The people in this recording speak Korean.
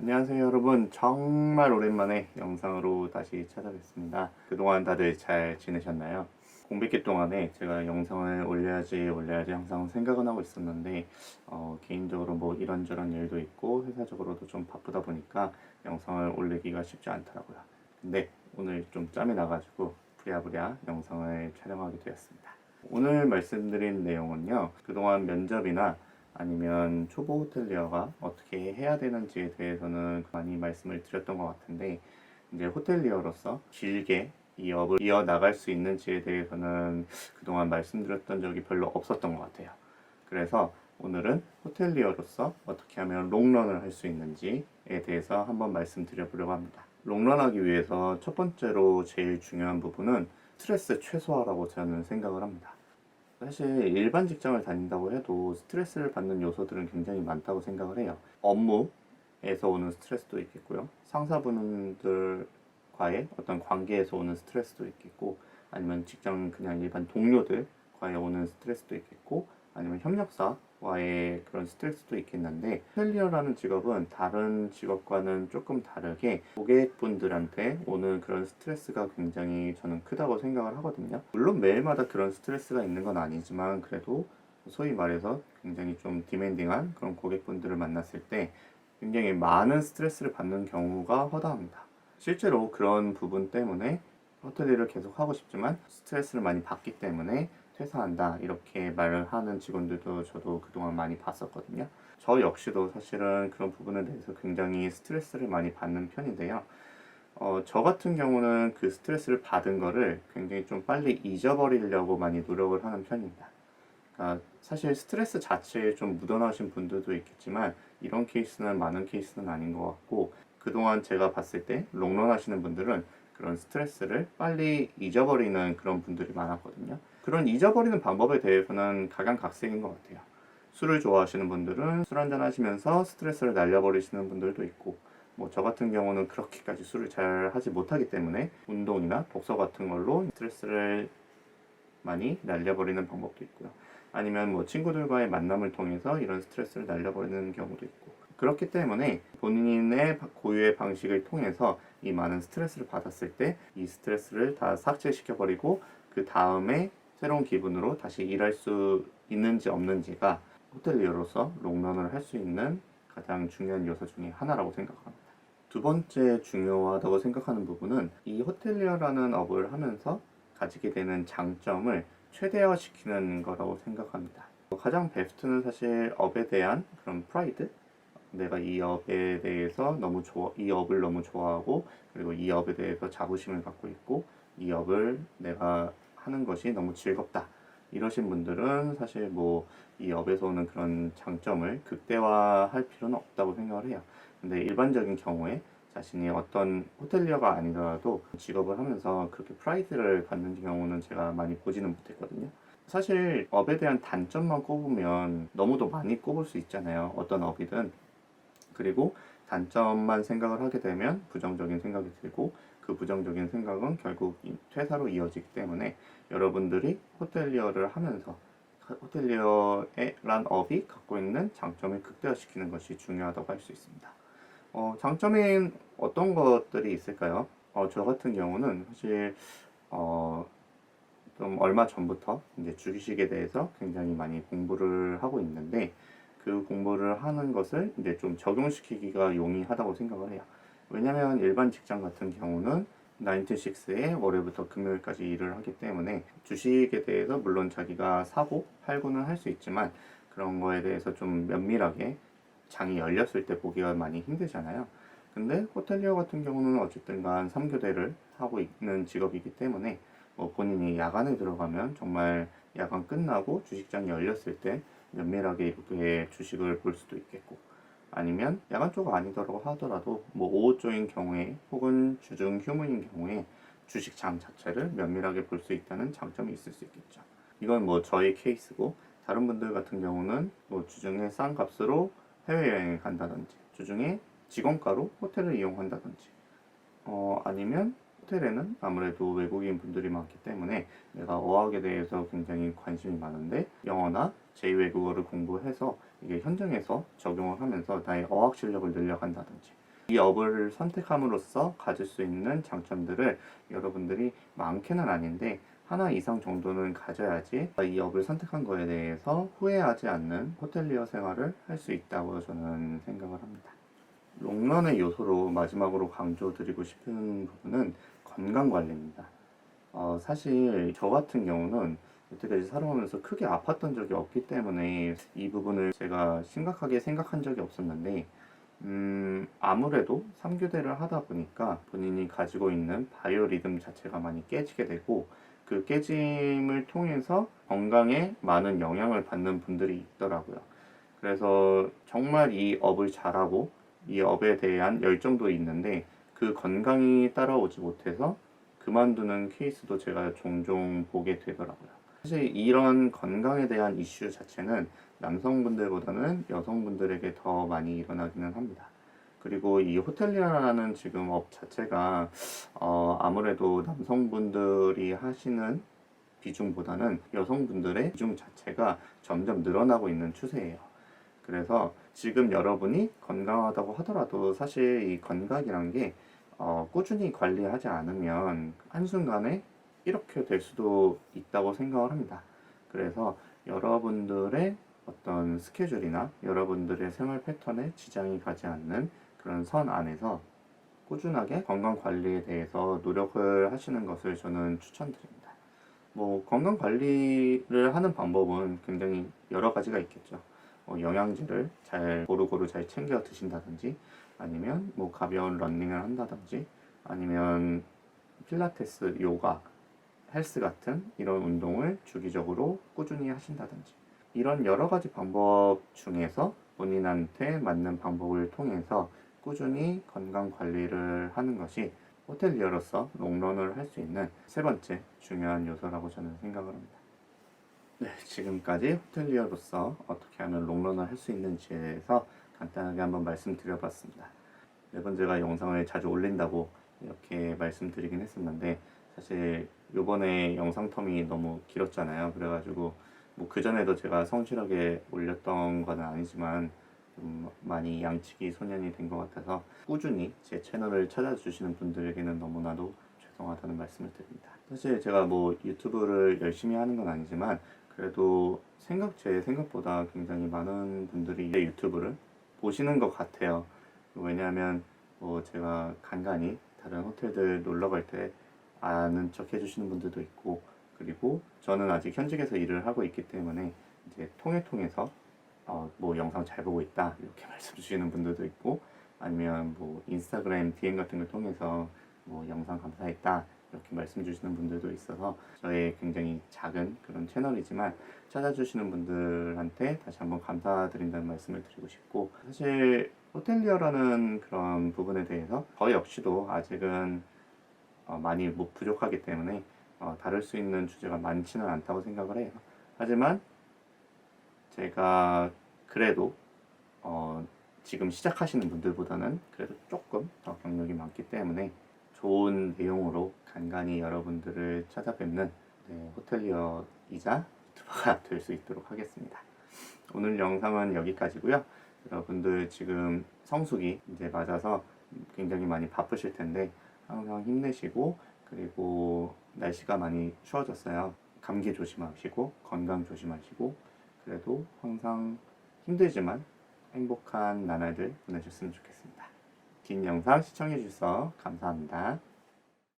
안녕하세요 여러분. 정말 오랜만에 영상으로 다시 찾아뵙습니다. 그동안 다들 잘 지내셨나요? 공백기 동안에 제가 영상을 올려야지 항상 생각은 하고 있었는데 개인적으로 뭐 이런저런 일도 있고 회사적으로도 좀 바쁘다 보니까 영상을 올리기가 쉽지 않더라고요. 근데 오늘 좀 짬이 나가지고 부랴부랴 영상을 촬영하게 되었습니다. 오늘 말씀드린 내용은요, 그동안 면접이나 아니면 초보 호텔리어가 어떻게 해야 되는지에 대해서는 많이 말씀을 드렸던 것 같은데, 이제 호텔리어로서 길게 이 업을 이어나갈 수 있는지에 대해서는 그동안 말씀드렸던 적이 별로 없었던 것 같아요. 그래서 오늘은 호텔리어로서 어떻게 하면 롱런을 할 수 있는지에 대해서 한번 말씀드려보려고 합니다. 롱런하기 위해서 첫 번째로 제일 중요한 부분은 스트레스 최소화라고 저는 생각을 합니다. 사실 일반 직장을 다닌다고 해도 스트레스를 받는 요소들은 굉장히 많다고 생각을 해요. 업무에서 오는 스트레스도 있겠고요. 상사분들과의 어떤 관계에서 오는 스트레스도 있겠고, 아니면 직장 그냥 일반 동료들과의 오는 스트레스도 있겠고, 아니면 협력사와의 그런 스트레스도 있겠는데, 셀리어라는 직업은 다른 직업과는 조금 다르게 고객분들한테 오는 그런 스트레스가 굉장히 저는 크다고 생각을 하거든요. 물론 매일마다 그런 스트레스가 있는 건 아니지만, 그래도 소위 말해서 굉장히 좀 디맨딩한 그런 고객분들을 만났을 때 굉장히 많은 스트레스를 받는 경우가 허다합니다. 실제로 그런 부분 때문에 호텔 일을 계속 하고 싶지만 스트레스를 많이 받기 때문에 퇴사한다 이렇게 말을 하는 직원들도 저도 그동안 많이 봤었거든요. 저 역시도 사실은 그런 부분에 대해서 굉장히 스트레스를 많이 받는 편인데요. 저 같은 경우는 그 스트레스를 받은 거를 굉장히 좀 빨리 잊어버리려고 많이 노력을 하는 편입니다. 그러니까 사실 스트레스 자체에 좀 묻어나신 분들도 있겠지만 이런 케이스는 많은 케이스는 아닌 것 같고, 그동안 제가 봤을 때 롱런 하시는 분들은 그런 스트레스를 빨리 잊어버리는 그런 분들이 많았거든요. 그런 잊어버리는 방법에 대해서는 각양각색인 것 같아요. 술을 좋아하시는 분들은 술 한잔 하시면서 스트레스를 날려버리시는 분들도 있고, 뭐 저 같은 경우는 그렇게까지 술을 잘 하지 못하기 때문에 운동이나 독서 같은 걸로 스트레스를 많이 날려버리는 방법도 있고요. 아니면 뭐 친구들과의 만남을 통해서 이런 스트레스를 날려버리는 경우도 있고, 그렇기 때문에 본인의 고유의 방식을 통해서 이 많은 스트레스를 받았을 때 이 스트레스를 다 삭제시켜버리고 그 다음에 새로운 기분으로 다시 일할 수 있는지 없는지가 호텔리어로서 롱런을 할 수 있는 가장 중요한 요소 중에 하나라고 생각합니다. 두 번째 중요하다고 생각하는 부분은 이 호텔리어라는 업을 하면서 가지게 되는 장점을 최대화시키는 거라고 생각합니다. 가장 베스트는 사실 업에 대한 그런 프라이드, 내가 이 업에 대해서 이 업을 너무 좋아하고, 그리고 이 업에 대해서 자부심을 갖고 있고, 이 업을 내가 하는 것이 너무 즐겁다. 이러신 분들은 사실 뭐 이 업에서 오는 그런 장점을 극대화할 필요는 없다고 생각을 해요. 근데 일반적인 경우에 자신이 어떤 호텔리어가 아니더라도 직업을 하면서 그렇게 프라이드를 갖는 경우는 제가 많이 보지는 못했거든요. 사실 업에 대한 단점만 꼽으면 너무도 많이 꼽을 수 있잖아요. 어떤 업이든. 그리고 단점만 생각을 하게 되면 부정적인 생각이 들고, 그 부정적인 생각은 결국 퇴사로 이어지기 때문에 여러분들이 호텔리어를 하면서 호텔리어란 업이 갖고 있는 장점을 극대화시키는 것이 중요하다고 할 수 있습니다. 장점인 어떤 것들이 있을까요? 저 같은 경우는 사실 어, 좀 얼마 전부터 이제 주식에 대해서 굉장히 많이 공부를 하고 있는데, 그 공부를 하는 것을 이제 좀 적용시키기가 용이하다고 생각을 해요. 왜냐면 일반 직장 같은 경우는 9 to 6에 월요일부터 금요일까지 일을 하기 때문에 주식에 대해서 물론 자기가 사고 팔고는 할 수 있지만 그런 거에 대해서 좀 면밀하게 장이 열렸을 때 보기가 많이 힘들잖아요. 근데 호텔리어 같은 경우는 어쨌든 간 3교대를 하고 있는 직업이기 때문에 뭐 본인이 야간에 들어가면 정말 야간 끝나고 주식장이 열렸을 때 면밀하게 이렇게 주식을 볼 수도 있겠고, 아니면 야간 쪽 아니더라고 하더라도 뭐 오후 쪽인 경우에 혹은 주중 휴무인 경우에 주식장 자체를 면밀하게 볼 수 있다는 장점이 있을 수 있겠죠. 이건 뭐 저의 케이스고, 다른 분들 같은 경우는 뭐 주중에 싼 값으로 해외여행을 간다든지, 주중에 직원가로 호텔을 이용한다든지, 아니면 호텔에는 아무래도 외국인 분들이 많기 때문에 내가 어학에 대해서 굉장히 관심이 많은데 영어나 제2외국어를 공부해서 이게 현장에서 적용을 하면서 나의 어학 실력을 늘려간다든지, 이 업을 선택함으로써 가질 수 있는 장점들을 여러분들이 많게는 아닌데 하나 이상 정도는 가져야지 이 업을 선택한 거에 대해서 후회하지 않는 호텔리어 생활을 할 수 있다고 저는 생각을 합니다. 롱런의 요소로 마지막으로 강조드리고 싶은 부분은 건강관리입니다. 사실 저 같은 경우는 여태까지 살아오면서 크게 아팠던 적이 없기 때문에 이 부분을 제가 심각하게 생각한 적이 없었는데 아무래도 3교대를 하다 보니까 본인이 가지고 있는 바이오 리듬 자체가 많이 깨지게 되고 그 깨짐을 통해서 건강에 많은 영향을 받는 분들이 있더라고요. 그래서 정말 이 업을 잘하고 이 업에 대한 열정도 있는데 그 건강이 따라오지 못해서 그만두는 케이스도 제가 종종 보게 되더라고요. 사실 이런 건강에 대한 이슈 자체는 남성분들보다는 여성분들에게 더 많이 일어나기는 합니다. 그리고 이 호텔리어라는 지금 업 자체가 아무래도 남성분들이 하시는 비중보다는 여성분들의 비중 자체가 점점 늘어나고 있는 추세예요. 그래서 지금 여러분이 건강하다고 하더라도 사실 이 건강이란 게 꾸준히 관리하지 않으면 한순간에 이렇게 될 수도 있다고 생각을 합니다. 그래서 여러분들의 어떤 스케줄이나 여러분들의 생활 패턴에 지장이 가지 않는 그런 선 안에서 꾸준하게 건강 관리에 대해서 노력을 하시는 것을 저는 추천드립니다. 뭐 건강 관리를 하는 방법은 굉장히 여러 가지가 있겠죠. 영양제를 잘 고루고루 잘 챙겨 드신다든지 아니면 뭐 가벼운 러닝을 한다든지 아니면 필라테스, 요가, 헬스 같은 이런 운동을 주기적으로 꾸준히 하신다든지 이런 여러 가지 방법 중에서 본인한테 맞는 방법을 통해서 꾸준히 건강 관리를 하는 것이 호텔리어로서 롱런을 할 수 있는 세 번째 중요한 요소라고 저는 생각을 합니다. 네, 지금까지 호텔리어로서 어떻게 하면 롱런을 할 수 있는지에 대해서 간단하게 한번 말씀드려봤습니다. 매번 제가 영상을 자주 올린다고 이렇게 말씀드리긴 했었는데 사실 요번에 영상 텀이 너무 길었잖아요. 그래가지고 뭐 그전에도 제가 성실하게 올렸던 건 아니지만 좀 많이 양치기 소년이 된 것 같아서 꾸준히 제 채널을 찾아주시는 분들에게는 너무나도 죄송하다는 말씀을 드립니다. 사실 제가 뭐 유튜브를 열심히 하는 건 아니지만 그래도 제 생각보다 굉장히 많은 분들이 제 유튜브를 보시는 것 같아요. 왜냐하면 뭐 제가 간간히 다른 호텔들 놀러 갈 때 아는 척 해주시는 분들도 있고 그리고 저는 아직 현직에서 일을 하고 있기 때문에 이제 통해서 뭐 영상 잘 보고 있다 이렇게 말씀 주시는 분들도 있고 아니면 뭐 인스타그램 DM 같은 걸 통해서 뭐 영상 감사했다 이렇게 말씀 주시는 분들도 있어서 저의 굉장히 작은 그런 채널이지만 찾아주시는 분들한테 다시 한번 감사드린다는 말씀을 드리고 싶고 사실 호텔리어라는 그런 부분에 대해서 저 역시도 아직은 많이 뭐 부족하기 때문에 다룰 수 있는 주제가 많지는 않다고 생각을 해요. 하지만 제가 그래도 지금 시작하시는 분들보다는 그래도 조금 더 경력이 많기 때문에 좋은 내용으로 간간히 여러분들을 찾아뵙는 호텔리어이자 유튜버가 될 수 있도록 하겠습니다. 오늘 영상은 여기까지고요. 여러분들 지금 성수기 이제 맞아서 굉장히 많이 바쁘실 텐데 항상 힘내시고 그리고 날씨가 많이 추워졌어요. 감기 조심하시고 건강 조심하시고 그래도 항상 힘들지만 행복한 나날들 보내셨으면 좋겠습니다. 긴 영상 시청해 주셔서 감사합니다.